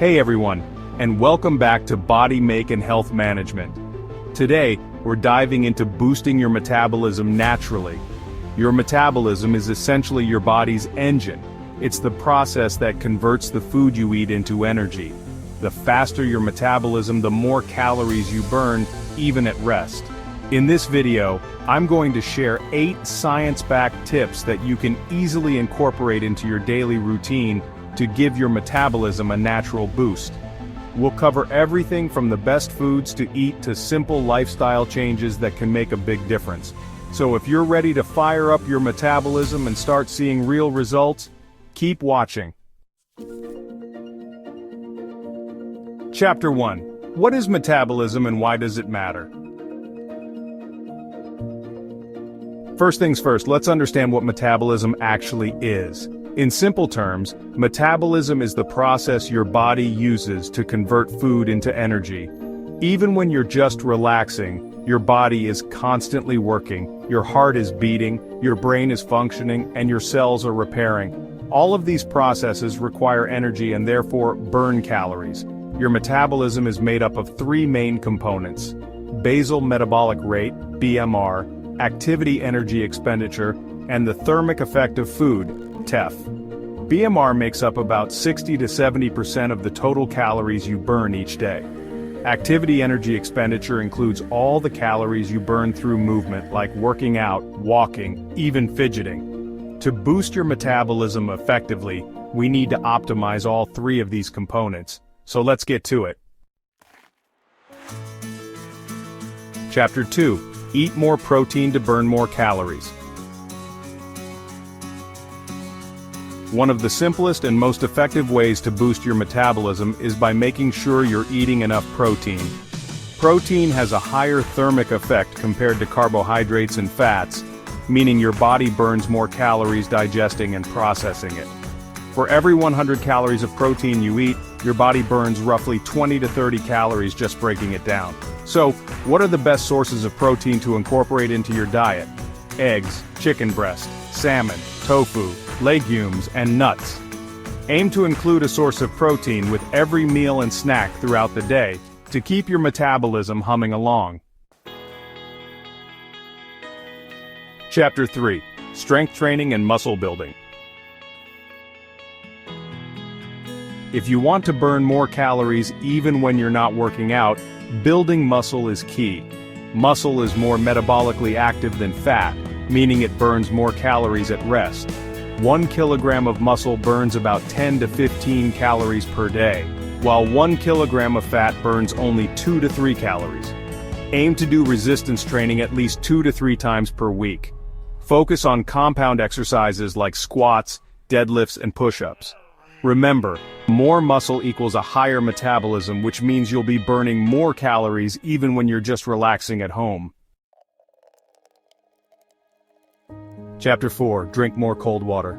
Hey everyone, and welcome back to Body Make and Health Management. Today, we're diving into boosting your metabolism naturally. Your metabolism is essentially your body's engine. It's the process that converts the food you eat into energy. The faster your metabolism, the more calories you burn, even at rest. In this video, I'm going to share 8 science-backed tips that you can easily incorporate into your daily routine to give your metabolism a natural boost. We'll cover everything from the best foods to eat to simple lifestyle changes that can make a big difference. So if you're ready to fire up your metabolism and start seeing real results, keep watching. Chapter 1. What is metabolism and why does it matter? First things first, let's understand what metabolism actually is. In simple terms, metabolism is the process your body uses to convert food into energy. Even when you're just relaxing, your body is constantly working, your heart is beating, your brain is functioning, and your cells are repairing. All of these processes require energy and therefore burn calories. Your metabolism is made up of 3 main components: basal metabolic rate, BMR, activity energy expenditure, and the thermic effect of food, TEF. BMR makes up about 60 to 70% of the total calories you burn each day. Activity energy expenditure includes all the calories you burn through movement like working out, walking, even fidgeting. To boost your metabolism effectively, we need to optimize all 3 of these components. So let's get to it. Chapter 2. Eat more protein to burn more calories. One of the simplest and most effective ways to boost your metabolism is by making sure you're eating enough protein. Protein has a higher thermic effect compared to carbohydrates and fats, meaning your body burns more calories digesting and processing it. For every 100 calories of protein you eat, your body burns roughly 20 to 30 calories just breaking it down. So, what are the best sources of protein to incorporate into your diet? Eggs, chicken breast, salmon, tofu, legumes, and nuts. Aim to include a source of protein with every meal and snack throughout the day to keep your metabolism humming along. Chapter 3. Strength training and muscle building. If you want to burn more calories even when you're not working out, building muscle is key. Muscle is more metabolically active than fat, meaning it burns more calories at rest. 1 kilogram of muscle burns about 10 to 15 calories per day, while 1 kilogram of fat burns only 2 to 3 calories. Aim to do resistance training at least 2 to 3 times per week. Focus on compound exercises like squats, deadlifts, and push-ups. Remember, more muscle equals a higher metabolism, which means you'll be burning more calories even when you're just relaxing at home. Chapter 4. Drink more cold water.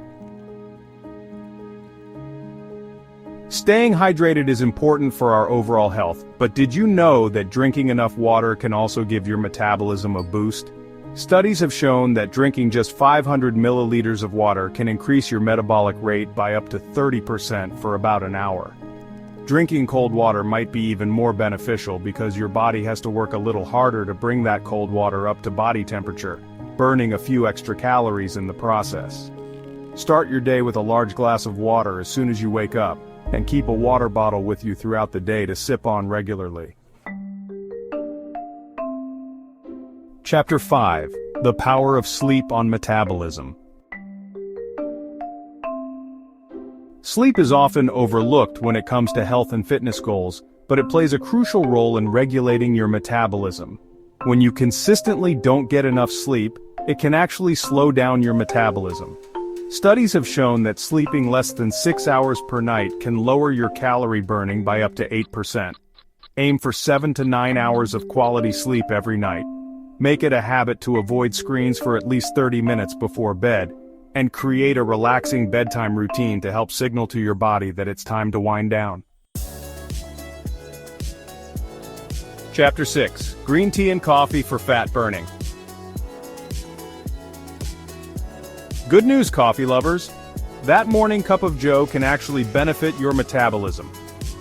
Staying hydrated is important for our overall health, but did you know that drinking enough water can also give your metabolism a boost? Studies have shown that drinking just 500 milliliters of water can increase your metabolic rate by up to 30% for about an hour. Drinking cold water might be even more beneficial because your body has to work a little harder to bring that cold water up to body temperature, burning a few extra calories in the process. Start your day with a large glass of water as soon as you wake up, and keep a water bottle with you throughout the day to sip on regularly. Chapter 5. The power of sleep on metabolism. Sleep is often overlooked when it comes to health and fitness goals, but it plays a crucial role in regulating your metabolism. When you consistently don't get enough sleep, it can actually slow down your metabolism. Studies have shown that sleeping less than 6 hours per night can lower your calorie burning by up to 8%. Aim for 7 to 9 hours of quality sleep every night. Make it a habit to avoid screens for at least 30 minutes before bed, and create a relaxing bedtime routine to help signal to your body that it's time to wind down. Chapter 6. Green tea and coffee for fat burning. Good news, coffee lovers! That morning cup of joe can actually benefit your metabolism.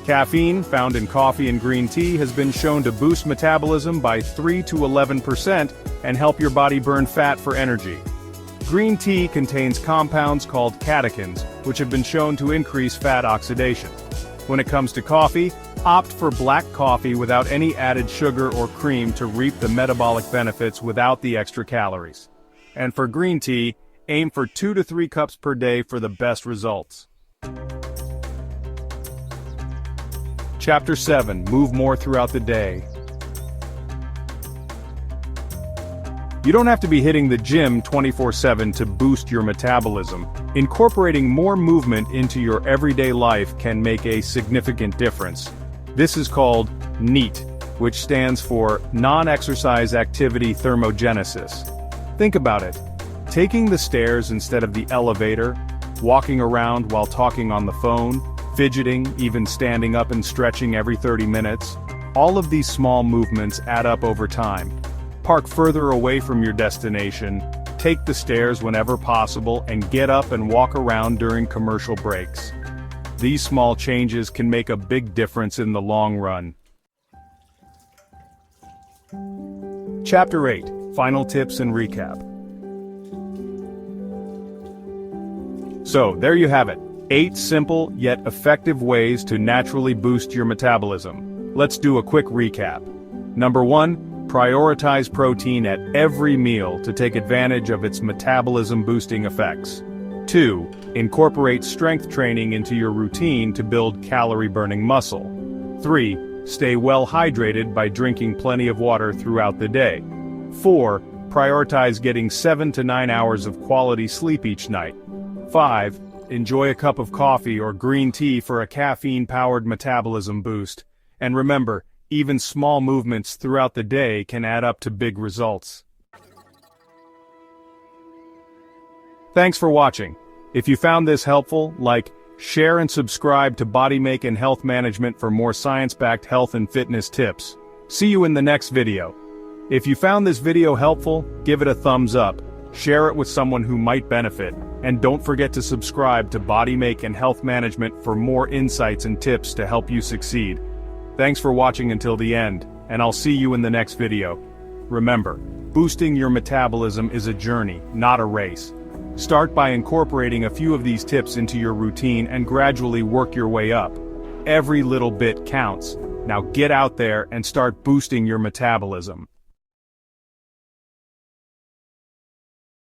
Caffeine, found in coffee and green tea, has been shown to boost metabolism by 3 to 11% and help your body burn fat for energy. Green tea contains compounds called catechins, which have been shown to increase fat oxidation. When it comes to coffee, opt for black coffee without any added sugar or cream to reap the metabolic benefits without the extra calories. And for green tea, aim for 2 to 3 cups per day for the best results. Chapter 7. Move more throughout the day. You don't have to be hitting the gym 24/7 to boost your metabolism. Incorporating more movement into your everyday life can make a significant difference. This is called NEAT, which stands for Non-Exercise Activity Thermogenesis. Think about it. Taking the stairs instead of the elevator, walking around while talking on the phone, fidgeting, even standing up and stretching every 30 minutes. All of these small movements add up over time. Park further away from your destination, take the stairs whenever possible, and get up and walk around during commercial breaks. These small changes can make a big difference in the long run. Chapter 8. Final tips and recap. So, there you have it. 8 simple yet effective ways to naturally boost your metabolism. Let's do a quick recap. Number 1, prioritize protein at every meal to take advantage of its metabolism-boosting effects. 2, incorporate strength training into your routine to build calorie-burning muscle. 3, stay well hydrated by drinking plenty of water throughout the day. 4, prioritize getting 7 to 9 hours of quality sleep each night. 5, enjoy a cup of coffee or green tea for a caffeine-powered metabolism boost. And remember, even small movements throughout the day can add up to big results. Thanks for watching. If you found this helpful, share and subscribe to Body Make and Health Management for more science-backed health and fitness tips. See you in the next video. If you found this video helpful, give it a thumbs up, share it with someone who might benefit, and don't forget to subscribe to Body Make and Health Management for more insights and tips to help you succeed. Thanks for watching until the end, and I'll see you in the next video. Remember, boosting your metabolism is a journey, not a race. Start by incorporating a few of these tips into your routine and gradually work your way up. Every little bit counts. Now get out there and start boosting your metabolism.